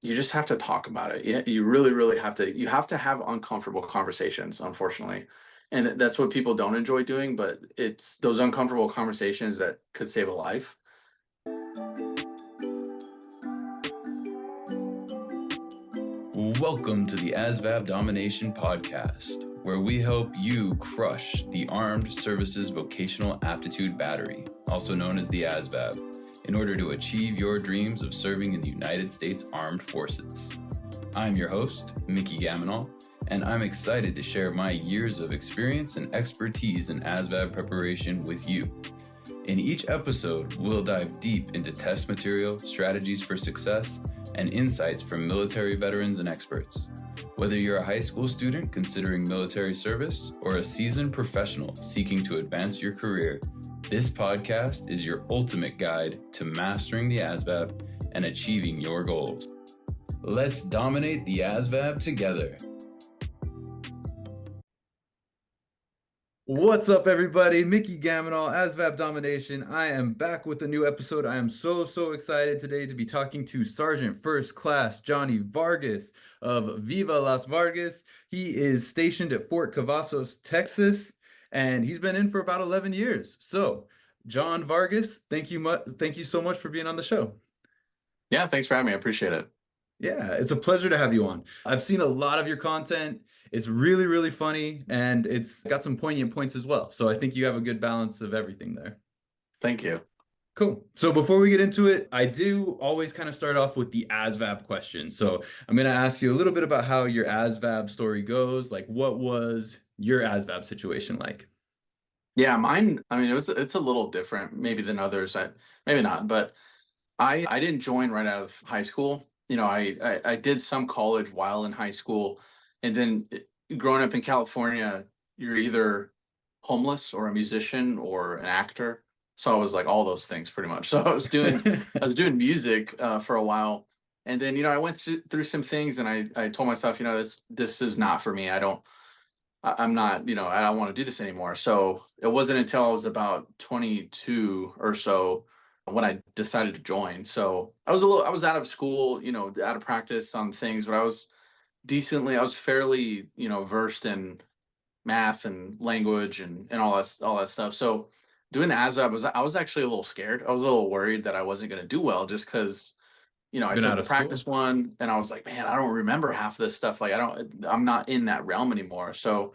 you just have to talk about it. You really, really have to. You have to have uncomfortable conversations, unfortunately. And that's what people don't enjoy doing, but it's those uncomfortable conversations that could save a life. Welcome to the ASVABDomination podcast, where we help you crush the Armed Services Vocational Aptitude Battery, also known as the ASVAB, in order to achieve your dreams of serving in the United States Armed Forces. I'm your host, Mickey Gaminol, and I'm excited to share my years of experience and expertise in ASVAB preparation with you. In each episode, we'll dive deep into test material, strategies for success, and insights from military veterans and experts. Whether you're a high school student considering military service or a seasoned professional seeking to advance your career, this podcast is your ultimate guide to mastering the ASVAB and achieving your goals. Let's dominate the ASVAB together. What's up, everybody? Mickey Gaminol, ASVABDomination. I am back with a new episode. I am so excited today to be talking to Sergeant First Class Johnny Vargas of Viva Las Vargas. He is stationed at Fort Cavazos, Texas, and he's been in for about 11 years. So, John Vargas, thank you so much for being on the show. Yeah, thanks for having me. I appreciate it. Yeah, it's a pleasure to have you on. I've seen a lot of your content. It's really funny, and it's got some poignant points as well. So I think you have a good balance of everything there. Thank you. Cool. So before we get into it, I do always kind of start off with the ASVAB question. So I'm going to ask you a little bit about how your ASVAB story goes. Like, what was your ASVAB situation like? Yeah, mine, I mean, it's a little different maybe than others. Maybe not, but I didn't join right out of high school. You know, I did some college while in high school, and then growing up in California, you're either homeless or a musician or an actor. So I was like all those things pretty much. So I was doing music for a while, and then I went through some things, and I told myself, this is not for me. I'm not, I don't want to do this anymore. So it wasn't until I was about 22 or so when I decided to join. So I was out of school, out of practice on things, but I was fairly, versed in math and language and all that stuff. So doing the ASVAB I was actually a little scared. I was a little worried that I wasn't going to do well just because, I took the practice one and I was like, man, I don't remember half this stuff. Like I'm not in that realm anymore. So,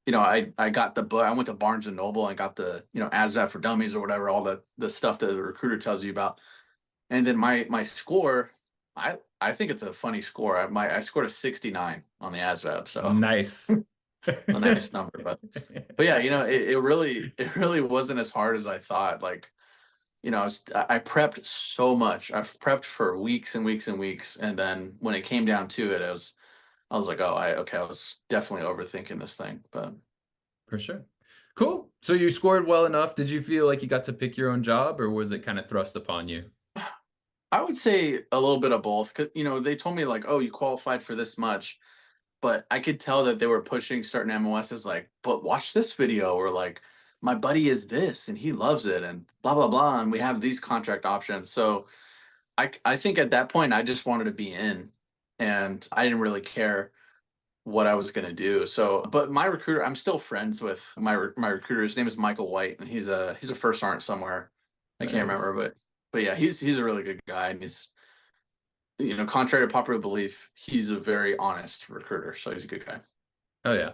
I got the book. I went to Barnes and Noble and got the, ASVAB for Dummies or whatever, all the stuff that the recruiter tells you about. And then my score, I think it's a funny score. I scored a 69 on the ASVAB. So nice. A nice number, but yeah, it really wasn't as hard as I thought. Like, I prepped so much. I've prepped for weeks and weeks and weeks, and then when it came down to it, I was like, oh, I was definitely overthinking this thing. But for sure. Cool. So you scored well enough. Did you feel like you got to pick your own job, or was it kind of thrust upon you? I would say a little bit of both. 'Cause, they told me like, oh, you qualified for this much, but I could tell that they were pushing certain MOSs like, but watch this video, or like, my buddy is this and he loves it and blah, blah, blah. And we have these contract options. So I think at that point, I just wanted to be in, and I didn't really care what I was going to do. So, but my recruiter, I'm still friends with my recruiter. His name is Michael White, and he's a first sergeant somewhere. I can't remember, but yeah, he's a really good guy, and he's, contrary to popular belief, he's a very honest recruiter. So he's a good guy. Oh yeah.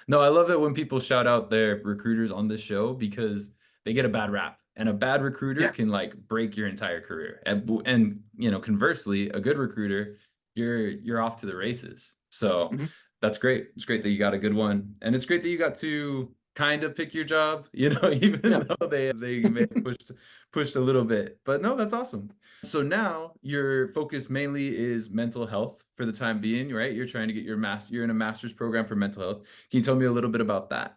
No, I love it when people shout out their recruiters on this show because they get a bad rap, and a bad recruiter can like break your entire career. And conversely, a good recruiter, you're off to the races. So that's great. It's great that you got a good one, and it's great that you got to kind of pick your job, even though they may have pushed a little bit. But no, that's awesome. So now your focus mainly is mental health for the time being, right? You're trying to get you're in a master's program for mental health. Can you tell me a little bit about that?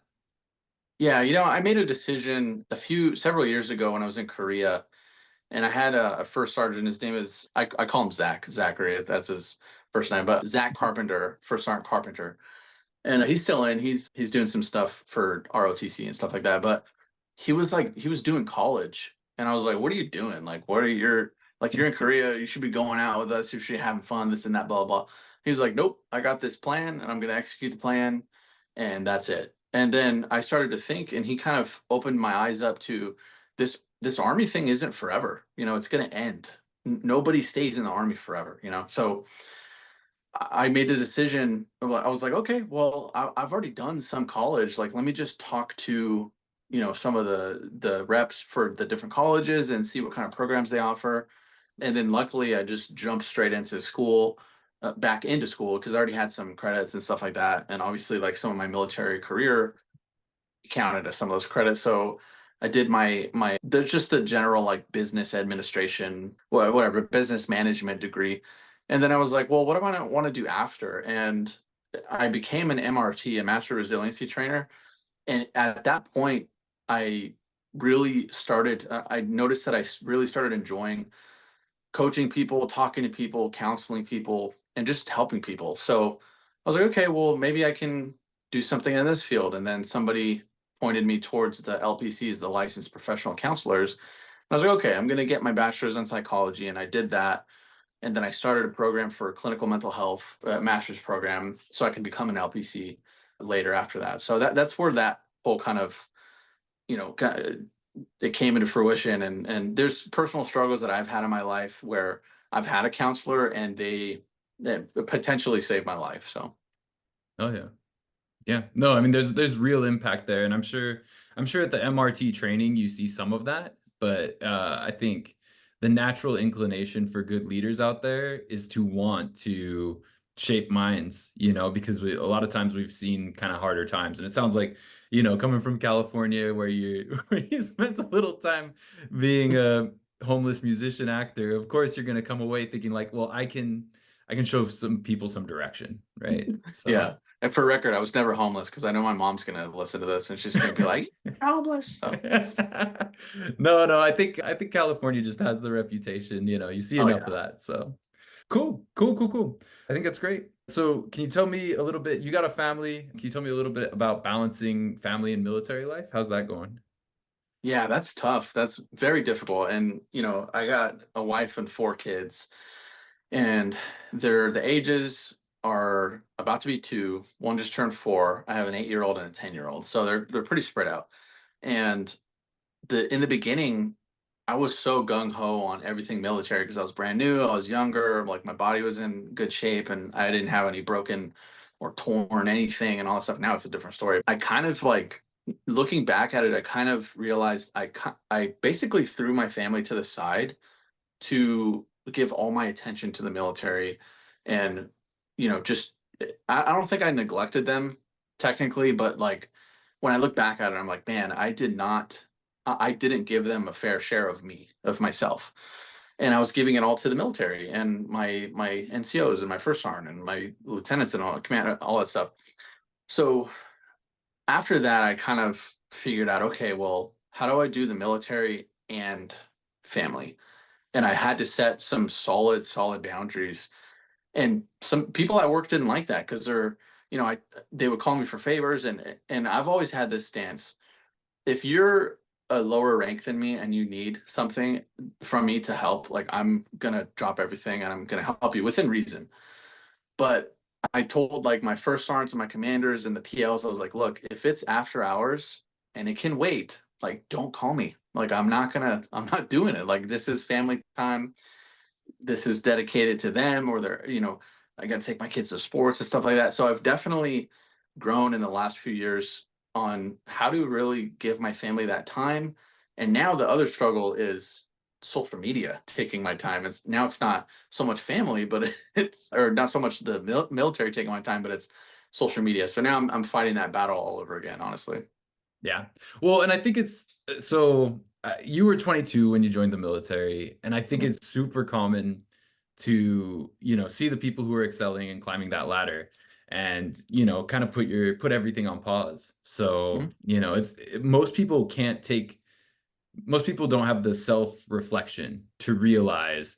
Yeah, I made a decision several years ago when I was in Korea, and I had a first sergeant. His name is, I call him Zachary. That's his first name, but Zach Carpenter, First Sergeant Carpenter. And he's still in. He's doing some stuff for ROTC and stuff like that. But he was doing college, and I was like, "What are you doing? Like, what are Like, you're in Korea, you should be going out with us, you should be having fun, this and that, blah, blah. He was like, nope, I got this plan and I'm going to execute the plan. And that's it. And then I started to think, and he kind of opened my eyes up to this army thing isn't forever. It's going to end. Nobody stays in the army forever. So I made the decision. I was like, okay, well, I've already done some college. Like, let me just talk to some of the reps for the different colleges and see what kind of programs they offer. And then luckily, I just jumped straight into school, back into school, because I already had some credits and stuff like that. And obviously, like, some of my military career counted as some of those credits. So I did there's just a general, like, business administration, whatever, business management degree. And then I was like, well, what do I want to do after? And I became an MRT, a master resiliency trainer. And at that point, I really started, I noticed that I really started enjoying coaching people, talking to people, counseling people, and just helping people. So I was like, okay, well, maybe I can do something in this field. And then somebody pointed me towards the LPCs, the licensed professional counselors. And I was like, okay, I'm going to get my bachelor's in psychology. And I did that. And then I started a program for clinical mental health, master's program, so I could become an LPC later after that. So that's where that whole kind of, it came into fruition. And there's personal struggles that I've had in my life where I've had a counselor and they potentially saved my life. So Oh yeah. Yeah. No, I mean there's real impact there. And I'm sure at the MRT training you see some of that, but I think the natural inclination for good leaders out there is to want to shape minds, because a lot of times we've seen kind of harder times. And it sounds like, coming from California where you where you spent a little time being a homeless musician actor, of course you're going to come away thinking like, well, I can show some people some direction, right? yeah. So And for record, I was never homeless, because I know my mom's gonna listen to this and she's gonna be like, homeless. So, no, I think California just has the reputation, you see oh enough of yeah. that. So cool, cool, cool, cool. I think that's great. So can you tell me a little bit, you got a family? Can you tell me a little bit about balancing family and military life? How's that going? Yeah, that's tough. That's very difficult. And I got a wife and 4 kids, and the ages are about to be 2. One just turned 4. I have an 8-year-old and a 10-year-old, so they're pretty spread out. And in the beginning, I was so gung ho on everything military because I was brand new, I was younger, like, my body was in good shape, and I didn't have any broken or torn anything and all that stuff. Now it's a different story. I kind of, like, looking back at it, I kind of realized I basically threw my family to the side to give all my attention to the military. And just, I don't think I neglected them technically, but, like, when I look back at it, I'm like, man, I didn't give them a fair share of myself. And I was giving it all to the military and my NCOs and my first sergeant and my lieutenants and all command, all that stuff. So after that, I kind of figured out, okay, well, how do I do the military and family? And I had to set some solid boundaries. And some people at work didn't like that, because they would call me for favors, and I've always had this stance. If you're a lower rank than me and you need something from me to help, like, I'm gonna drop everything and I'm gonna help you within reason. But I told, like, my first sergeants and my commanders and the PLs, I was like, look, if it's after hours and it can wait, like, don't call me. Like, I'm not doing it. Like, this is family time. This is dedicated to them, or I got to take my kids to sports and stuff like that. So I've definitely grown in the last few years on how to really give my family that time. And now the other struggle is social media taking my time. It's not so much family, but it's, or not so much the military taking my time, but it's social media. So now I'm fighting that battle all over again, honestly. Yeah. Well, and I think it's so you were 22 when you joined the military, and I think Mhm. it's super common to, see the people who are excelling and climbing that ladder and, kind of put everything on pause. So, Mhm. most people don't have the self-reflection to realize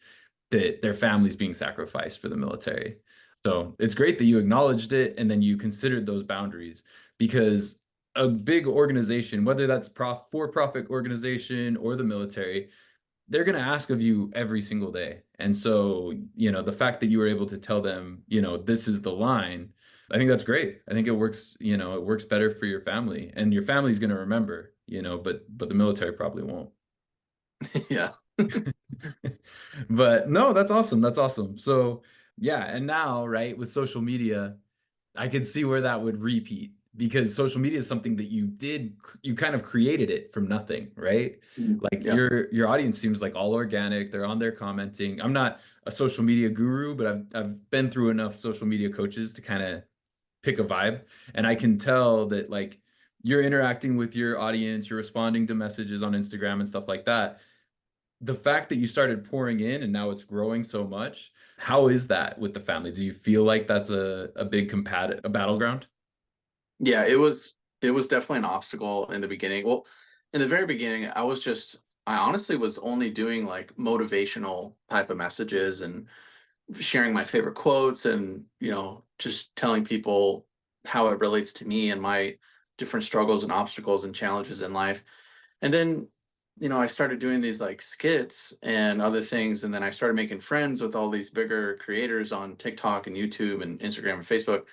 that their family's being sacrificed for the military. So it's great that you acknowledged it and then you considered those boundaries, because a big organization, whether that's for-profit organization or the military, they're going to ask of you every single day. And so, the fact that you were able to tell them, this is the line, I think that's great. I think it works, it works better for your family, and your family's going to remember, but the military probably won't. Yeah. But no, that's awesome. That's awesome. So, yeah. And now, right, with social media, I could see where that would repeat, because social media is something that you kind of created it from nothing, right? Like Yeah. your audience seems like all organic. They're on there commenting. I'm not a social media guru, but I've been through enough social media coaches to kind of pick a vibe. And I can tell that, like, you're interacting with your audience, you're responding to messages on Instagram and stuff like that. The fact that you started pouring in and now it's growing so much, how is that with the family? Do you feel like that's a big a battleground? Yeah, it was definitely an obstacle in the beginning. Well, in the very beginning, I honestly was only doing like motivational type of messages and sharing my favorite quotes and, just telling people how it relates to me and my different struggles and obstacles and challenges in life. And then, I started doing these like skits and other things. And then I started making friends with all these bigger creators on TikTok and YouTube and Instagram and Facebook.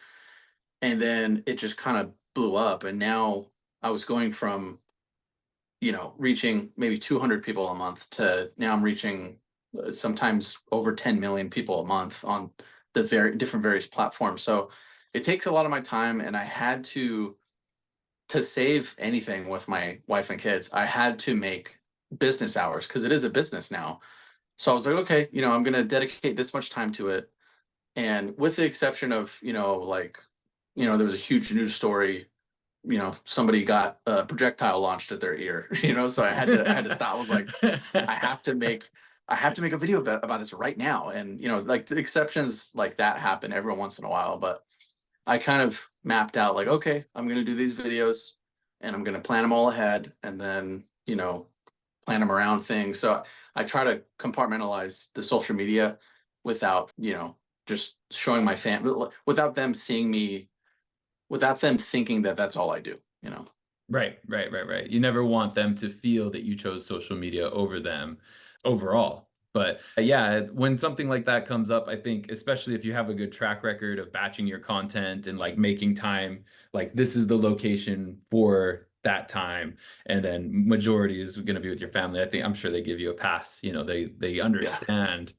And then it just kind of blew up. And now I was going from, reaching maybe 200 people a month to now I'm reaching sometimes over 10 million people a month on the very different various platforms. So it takes a lot of my time, and I had to save anything with my wife and kids. I had to make business hours because it is a business now. So I was like, okay, I'm going to dedicate this much time to it. And with the exception of, like, there was a huge news story, somebody got a projectile launched at their ear, so I had to stop. I was like, I have to make I have to make a video about this right now. And, like, the exceptions like that happen every once in a while, but I kind of mapped out like, okay, I'm going to do these videos and I'm going to plan them all ahead and then, plan them around things. So I try to compartmentalize the social media without, just showing my fan, without them seeing me, without them thinking that that's all I do. Right, right, right, right. You never want them to feel that you chose social media over them overall. But yeah, when something like that comes up, I think, especially if you have a good track record of batching your content and like making time, like this is the location for that time, and then majority is going to be with your family. I'm sure they give you a pass. They Yeah. understand.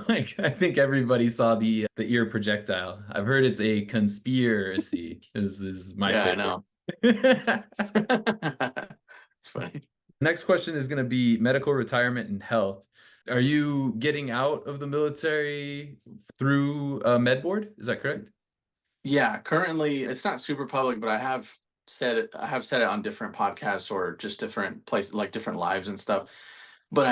Like, I think everybody saw the ear projectile. I've heard it's a conspiracy. Is my Yeah, I favorite. know. It's funny. Next question is going to be medical retirement and health. Are you getting out of the military through med board? Is that correct? Yeah, currently it's not super public, but I have said it on different podcasts or just different places, like different lives and stuff. But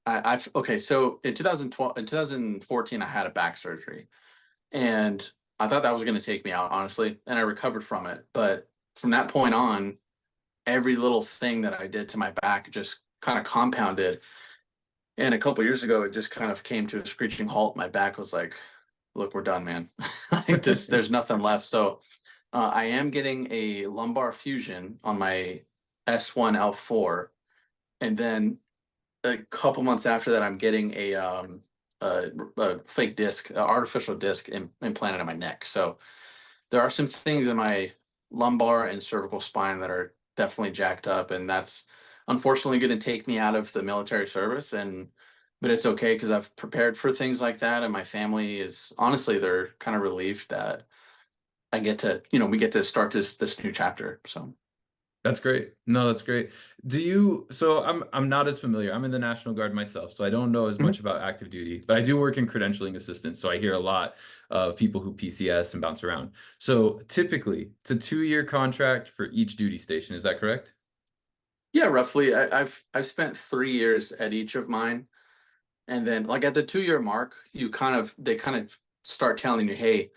I've okay, so in 2012 in 2014 I had a back surgery, and I thought that was going to take me out, honestly, and I recovered from it. But from that point on, every little thing that I did to my back just kind of compounded. And a couple years ago, it just kind of came to a screeching halt. My back was like, "Look, we're done, man. Like this, there's nothing left." So I am getting a lumbar fusion on my S1L4, and then a couple months after that, I'm getting a fake disc, artificial disc implanted in my neck. So there are some things in my lumbar and cervical spine that are definitely jacked up, and that's unfortunately going to take me out of the military service. But it's okay because I've prepared for things like that, and my family is honestly they're kind of relieved that I get to, we get to start this new chapter. So That's great. No, that's great. So I'm not as familiar. I'm in the National Guard myself, so I don't know as Mhm. much about active duty, but I do work in credentialing assistance, so I hear a lot of people who PCS and bounce around. So typically, it's a 2-year contract for each duty station. Is that correct? Yeah, roughly. I've spent 3 years at each of mine, and then like at the 2 year mark, they kind of start telling you, hey,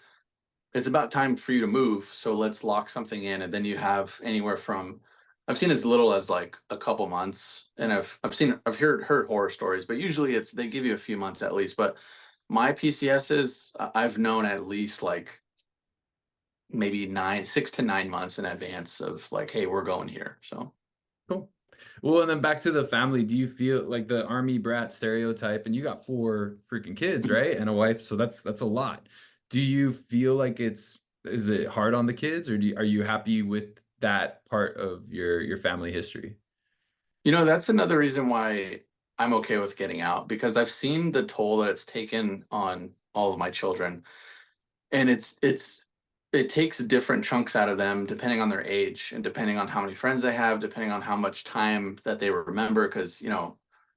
it's about time for you to move, so let's lock something in. And then you have anywhere from, I've seen as little as like a couple months, and I've heard horror stories, but usually it's they give you a few months at least. But my PCSs, I've known at least like maybe 6 to 9 months in advance of like, hey, we're going here. So Cool. Well, and then back to the family, do you feel like the army brat stereotype, and you got four freaking kids, right? And a wife, so that's a lot. Do you feel like is it hard on the kids, or are you happy with that part of your family history? That's another reason why I'm okay with getting out, because I've seen the toll that it's taken on all of my children. And it takes different chunks out of them depending on their age and depending on how many friends they have, depending on how much time that they remember. Because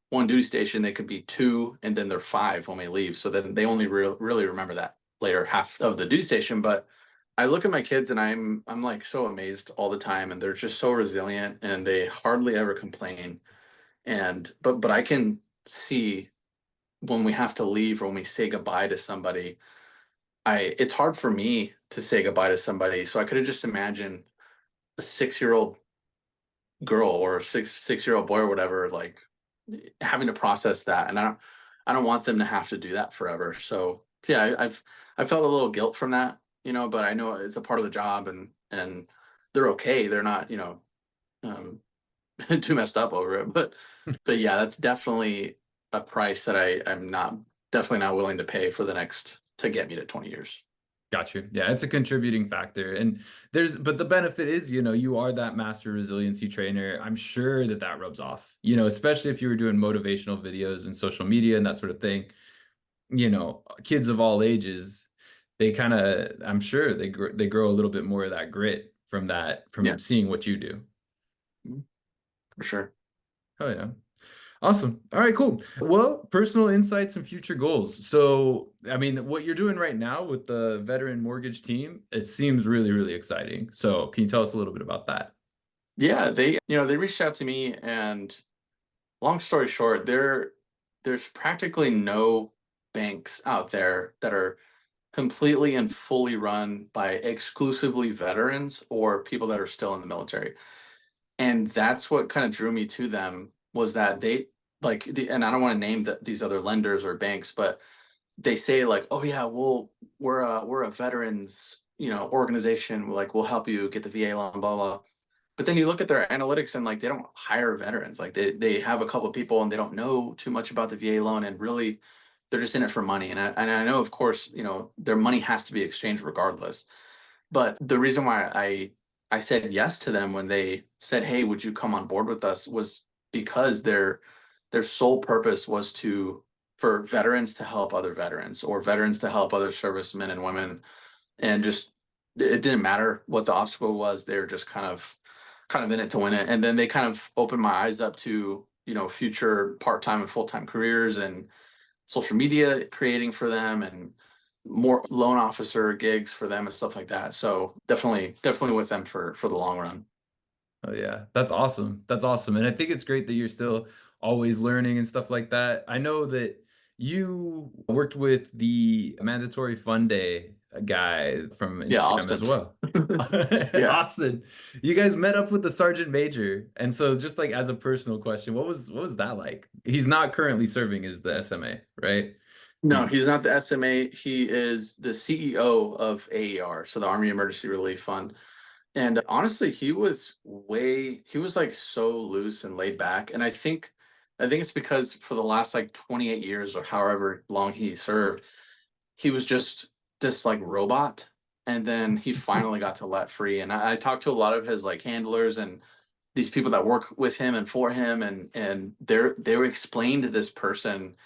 one duty station, they could be two and then they're five when we leave, so then they only really remember that later half of the duty station. But I look at my kids and I'm like so amazed all the time, and they're just so resilient and they hardly ever complain. And but I can see when we have to leave or when we say goodbye to somebody, I it's hard for me to say goodbye to somebody. So I could have just imagined a 6-year-old girl or a six-year-old boy or whatever, like having to process that. And I don't want them to have to do that forever. So yeah, I felt a little guilt from that, but I know it's a part of the job, and they're okay. They're not, um too messed up over it. But yeah, that's definitely a price that I'm not definitely not willing to pay for the next to get me to 20 years. Got you. Yeah, it's a contributing factor. And but the benefit is, you are that master resiliency trainer. I'm sure that that rubs off, especially if you were doing motivational videos and social media and that sort of thing. Kids of all ages, they kind of, I'm sure they grow a little bit more of that grit Yeah, from seeing what you do. mhm, for sure. Oh yeah. Awesome. All right, cool. Well, personal insights and future goals. So, I mean, what you're doing right now with the veteran mortgage team, it seems really, really exciting. So, can you tell us a little bit about that? Yeah, they reached out to me, and long story short, there's practically no banks out there that are completely and fully run by exclusively veterans or people that are still in the military. And that's what kind of drew me to them, was that they and I don't want to name these other lenders or banks, but they say like, oh yeah, we're a veterans, organization, like we'll help you get the VA loan, blah blah. But then you look at their analytics and like they don't hire veterans. Like they have a couple of people and they don't know too much about the VA loan, and really they're just in it for money. And I know, of course, their money has to be exchanged regardless. But the reason why I said yes to them when they said, "Hey, would you come on board with us?" was because their sole purpose was for veterans to help other veterans, or veterans to help other servicemen and women. And just it didn't matter what the obstacle was. They're just kind of in it to win it. And then they kind of opened my eyes up to, future part-time and full-time careers and social media creating for them, and more loan officer gigs for them and stuff like that. So definitely with them for the long run. Oh yeah, that's awesome. That's awesome. And I think it's great that you're still always learning and stuff like that. I know that you worked with the mandatory fund day guy from Yeah, Instagram as Austin. well. Yeah. Austin, you guys met up with the sergeant major. And so just like as a personal question, what was that like? He's not currently serving as the SMA, right? No, He he's not the SMA. He is the CEO of AER, so the Army Emergency Relief Fund. And honestly, he was like so loose and laid back. And I think it's because for the last like 28 years or however long he served, he was just this like robot. And then he finally got to let free. And I talked to a lot of his like handlers and these people that work with him and for him, and they were explained to this person.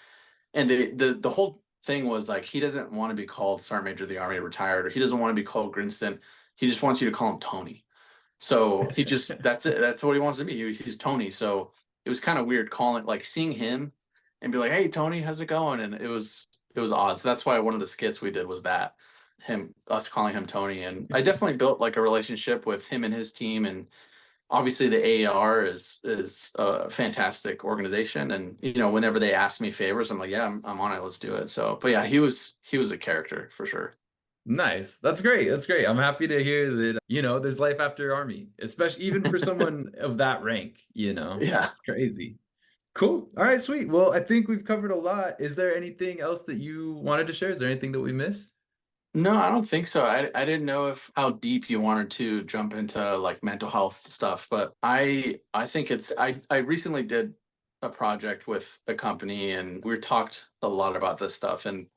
And the whole thing was like, he doesn't want to be called Sergeant Major of the Army retired, or he doesn't want to be called Grinston. He just wants you to call him Tony. So he just that's it. That's what he wants to be. He's Tony. So it was kind of weird seeing him and be like, "Hey Tony, how's it going?" And it was odd. So that's why one of the skits we did was that us calling him Tony. And I definitely built like a relationship with him and his team. And obviously the AAR is a fantastic organization. And whenever they ask me favors, I'm like, yeah, I'm on it. Let's do it. So, but yeah, he was a character for sure. Nice. That's great. That's great. I'm happy to hear that, there's life after army, especially even for someone of that rank, Yeah. That's crazy. Cool. All right, sweet. Well, I think we've covered a lot. Is there anything else that you wanted to share? Is there anything that we missed? No, I don't think so. I didn't know if how deep you wanted to jump into like mental health stuff, but I think I recently did a project with a company and we talked a lot about this stuff, and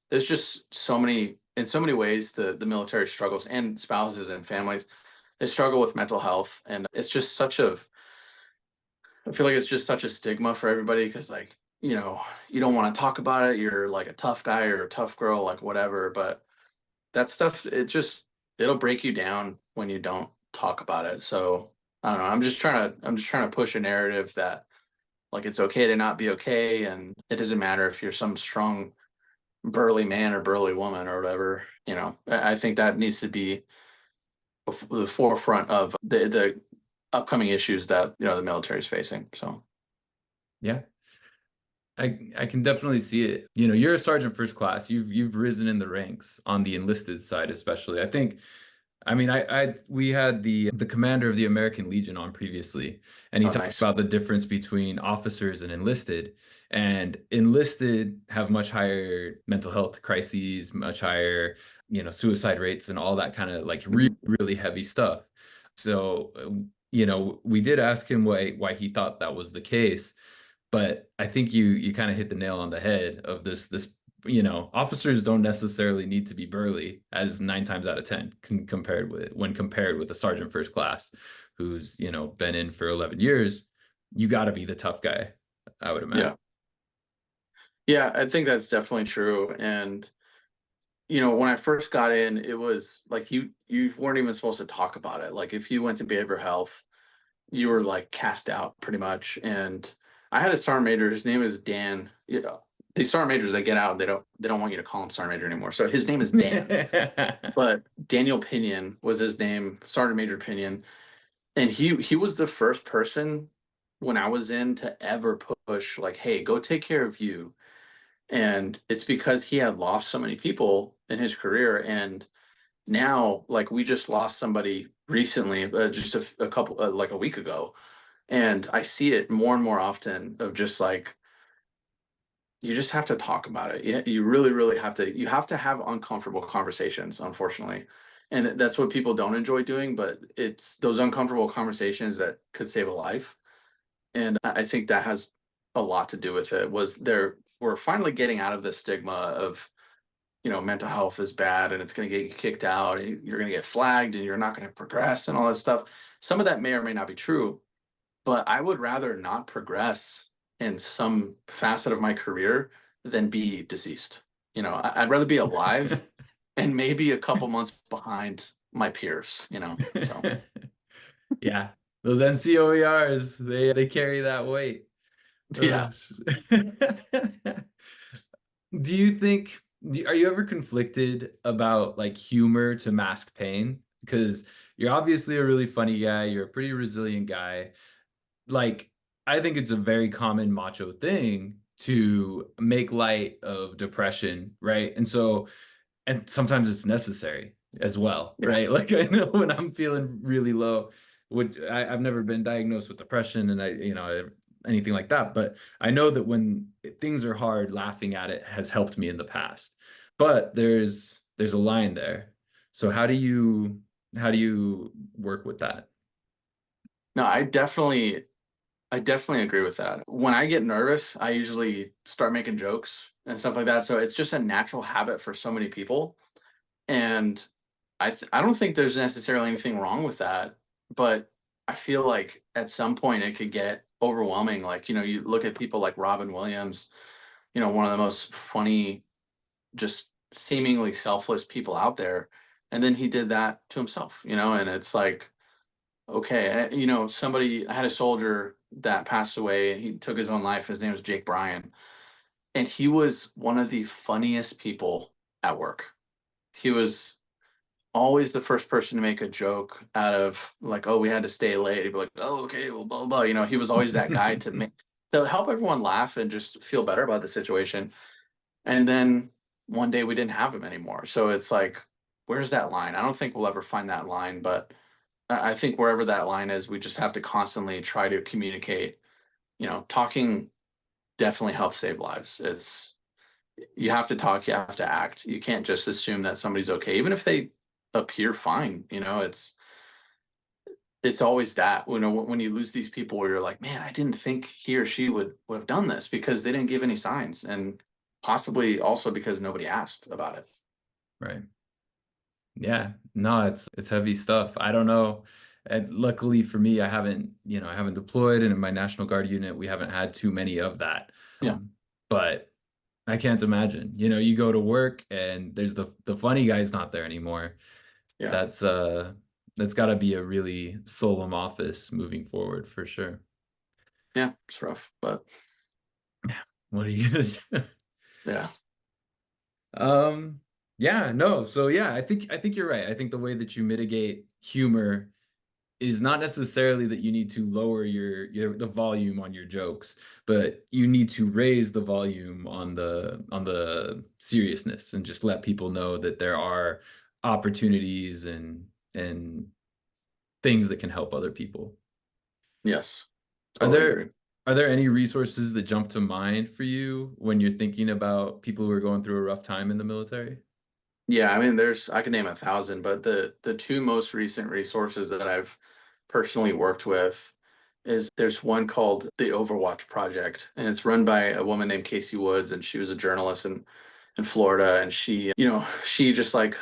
there's just so many in so many ways the military struggles, and spouses and families, they struggle with mental health, and it's just such a I feel like it's just such a stigma for everybody because, like, you don't want to talk about it. You're like a tough guy or a tough girl, like whatever. But that stuff, it'll break you down when you don't talk about it. So I don't know. I'm just trying to push a narrative that like it's okay to not be okay, and it doesn't matter if you're some strong, burly man or burly woman or whatever. I think that needs to be the forefront of the upcoming issues that the military is facing. So Yeah. I can definitely see it. You know, you're a sergeant first class. You've risen in the ranks on the enlisted side, especially. I think, I mean, we had the commander of the American Legion on previously, and he oh, talked nice. about the difference between officers and enlisted. And enlisted have much higher mental health crises, much higher, suicide rates and all that kind of like really, Mhm. really heavy stuff. So, we did ask him why he thought that was the case. But I think you kind of hit the nail on the head of this, officers don't necessarily need to be burly as 9 times out of 10 compared with a sergeant first class who's, been in for 11 years. You got to be the tough guy, I would imagine. Yeah. Yeah, I think that's definitely true. And when I first got in, it was like you weren't even supposed to talk about it. Like if you went to behavioral health, you were like cast out pretty much. And I had a sergeant major. His name is Dan. These sergeant majors, they get out. They don't want you to call him sergeant major anymore. So his name is Dan. But Daniel Pinion was his name, Sergeant Major Pinion, and he was the first person when I was in to ever push like, "Hey, go take care of you." And it's because he had lost so many people in his career, and now like we just lost somebody recently, just a couple like a week ago, and I see it more and more often of just like you just have to talk about it. You really, really have to. You have to have uncomfortable conversations, unfortunately, and that's what people don't enjoy doing. But it's those uncomfortable conversations that could save a life, and I think that has a lot to do with it. We're finally getting out of the stigma of mental health is bad and it's going to get you kicked out and you're going to get flagged and you're not going to progress and all that stuff. Some of that may or may not be true, but I would rather not progress in some facet of my career than be deceased. I'd rather be alive and maybe a couple months behind my peers. So Yeah, those NCOERs, they carry that weight. yeah. Do you think, are you ever conflicted about like humor to mask pain? Because you're obviously a really funny guy, you're a pretty resilient guy. Like, I think it's a very common macho thing to make light of depression, right? And sometimes it's necessary as well, Yeah. right? Like I know when I'm feeling really low, which I've never been diagnosed with depression and anything like that, but I know that when things are hard, laughing at it has helped me in the past. But there's a line there. So how do you work with that? No, I definitely agree with that. When I get nervous, I usually start making jokes and stuff like that. So it's just a natural habit for so many people. And I don't think there's necessarily anything wrong with that, but I feel like at some point it could get overwhelming. Like, you look at people like Robin Williams, one of the most funny, just seemingly selfless people out there. And then he did that to himself, and it's like, okay, I had a soldier that passed away. He took his own life. His name was Jake Bryan. And he was one of the funniest people at work. He was always the first person to make a joke out of like, oh, we had to stay late. He'd be like, oh, okay, well, blah, blah, blah. He was always that guy to help everyone laugh and just feel better about the situation. And then one day we didn't have him anymore. So it's like, where's that line? I don't think we'll ever find that line, but I think wherever that line is, we just have to constantly try to communicate. Talking definitely helps save lives. you have to talk, you have to act. You can't just assume that somebody's okay, even if they appear fine. It's always that, when you lose these people where you're like, man, I didn't think he or she would have done this, because they didn't give any signs, and possibly also because nobody asked about it. Right. Yeah, no, it's heavy stuff. I don't know. And luckily for me, I haven't deployed, and in my National Guard unit, we haven't had too many of that. Yeah. But I can't imagine. You go to work and there's the funny guy's not there anymore. Yeah. That's got to be a really solemn office moving forward for sure. Yeah, it's rough, but What are you gonna do? yeah. Yeah, no. So yeah, I think you're right. I think the way that you mitigate humor is not necessarily that you need to lower the volume on your jokes, but you need to raise the volume on the seriousness, and just let people know that there are opportunities and things that can help other people. Yes. Are Totally there agree. are there any resources that jump to mind for you when you're thinking about people who are going through a rough time in the military? Yeah, I mean, I could name 1,000, but the two most recent resources that I've personally worked with is, there's one called the Overwatch Project, and it's run by a woman named Casey Woods, and she was a journalist in Florida, and she just like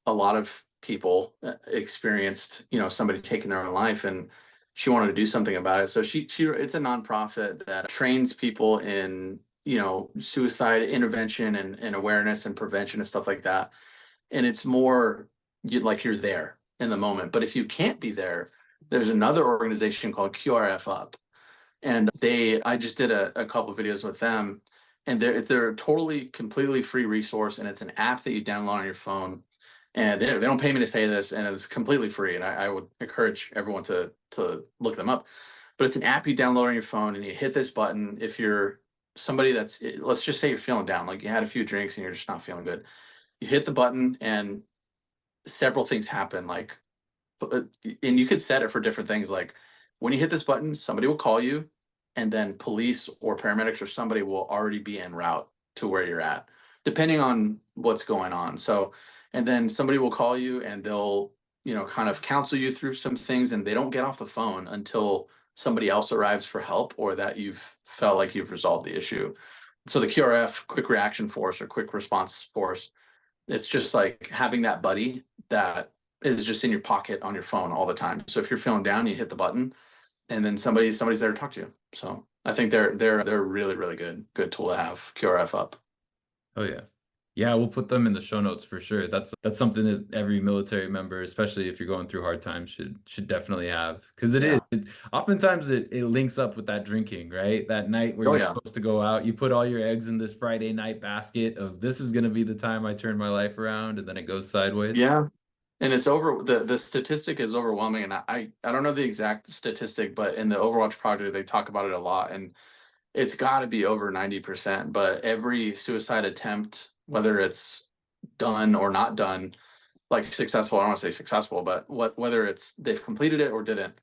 a lot of people experienced, somebody taking their own life, and she wanted to do something about it. So it's a nonprofit that trains people in, suicide intervention and awareness and prevention and stuff like that. And it's more, you're there in the moment. But if you can't be there, there's another organization called QRF Up, and I just did a couple of videos with them, and they're a totally completely free resource, and it's an app that you download on your phone, and they don't pay me to say this, and it's completely free, and I would encourage everyone to look them up. But it's an app you download on your phone, and you hit this button if you're somebody let's just say you're feeling down, like you had a few drinks and you're just not feeling good. You hit the button, and several things happen, like, and you could set it for different things, like when you hit this button, somebody will call you, and then police or paramedics or somebody will already be en route to where you're at, depending on what's going on. So, and then somebody will call you, and they'll, kind of counsel you through some things, and they don't get off the phone until somebody else arrives for help, or that you've felt like you've resolved the issue. So the QRF, quick reaction force or quick response force, it's just like having that buddy that is just in your pocket on your phone all the time. So if you're feeling down, you hit the button, and then somebody's there to talk to you. So I think they're really, really good tool to have, QRF Up. Oh yeah. Yeah, we'll put them in the show notes for sure. That's something that every military member, especially if you're going through hard times, should definitely have. Because Yeah. oftentimes it links up with that drinking, right? That night where Oh you're yeah. supposed to go out, you put all your eggs in this Friday night basket of this is gonna be the time I turn my life around, and then it goes sideways. Yeah. And it's the statistic is overwhelming. And I don't know the exact statistic, but in the Overwatch project, they talk about it a lot. And it's got to be over 90%. But every suicide attempt, whether it's done or not done, like successful, I don't want to say successful, but whether it's they've completed it or didn't,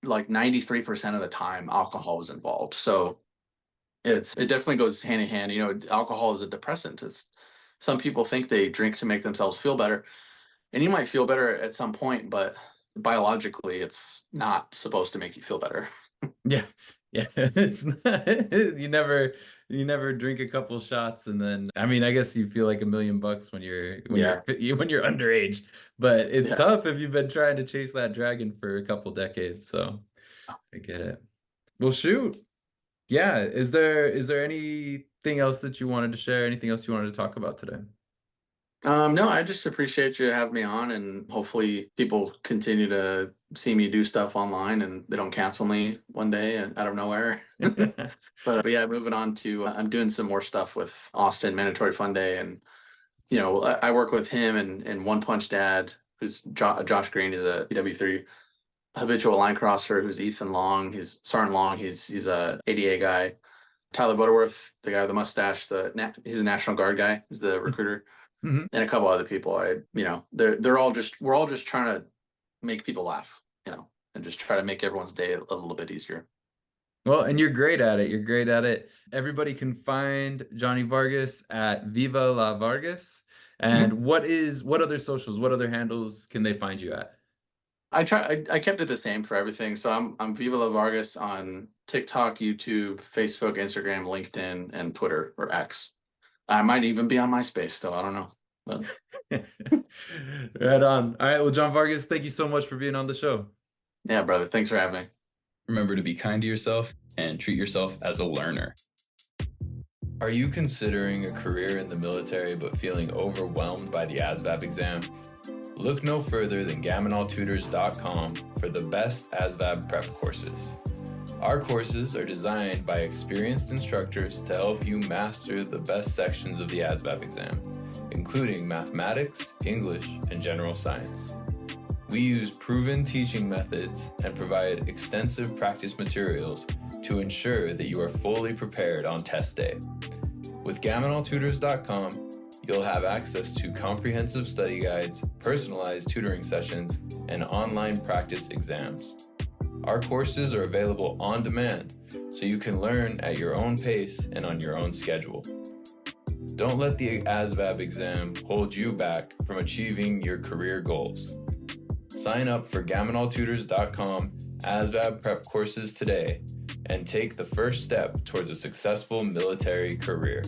like 93% of the time, alcohol was involved. So it definitely goes hand in hand. Alcohol is a depressant. It's Some people think they drink to make themselves feel better, and you might feel better at some point, but biologically, it's not supposed to make you feel better. Yeah. Yeah. It's not, you never drink a couple shots and then I mean I guess you feel like $1,000,000 when you're Yeah. when you're underage, but it's Yeah. tough if you've been trying to chase that dragon for a couple decades, so I get it. Well, shoot. Yeah, is there anything else that you wanted to share? Anything else you wanted to talk about today? No, I just appreciate you having me on, and hopefully people continue to see me do stuff online, and they don't cancel me one day out of nowhere. But yeah, moving on to, I'm doing some more stuff with Austin Mandatory Fun Day, and I work with him and One Punch Dad, who's Josh Green, is a PW3 habitual line crosser, who's Ethan Long, he's Sergeant Long, he's a ADA guy. Tyler Butterworth, the guy with the mustache, he's a National Guard guy, he's the recruiter, Mhm. and a couple other people. We're all just trying to make people laugh, and just try to make everyone's day a little bit easier. Well, and you're great at it. You're great at it. Everybody can find Johnny Vargas at Viva la Vargas. Mhm. And what other socials, what other handles can they find you at? I kept it the same for everything. So I'm Viva La Vargas on TikTok, YouTube, Facebook, Instagram, LinkedIn, and Twitter or X. I might even be on MySpace still. I don't know. But Right on. All right. Well, John Vargas, thank you so much for being on the show. yeah, brother. Thanks for having me. Remember to be kind to yourself and treat yourself as a learner. Are you considering a career in the military but feeling overwhelmed by the ASVAB exam? Look no further than GaminalTutors.com for the best ASVAB prep courses. Our courses are designed by experienced instructors to help you master the best sections of the ASVAB exam, including mathematics, English, and general science. We use proven teaching methods and provide extensive practice materials to ensure that you are fully prepared on test day. With GaminalTutors.com, you'll have access to comprehensive study guides, personalized tutoring sessions, and online practice exams. Our courses are available on demand, so you can learn at your own pace and on your own schedule. Don't let the ASVAB exam hold you back from achieving your career goals. Sign up for GaminalTutors.com ASVAB prep courses today and take the first step towards a successful military career.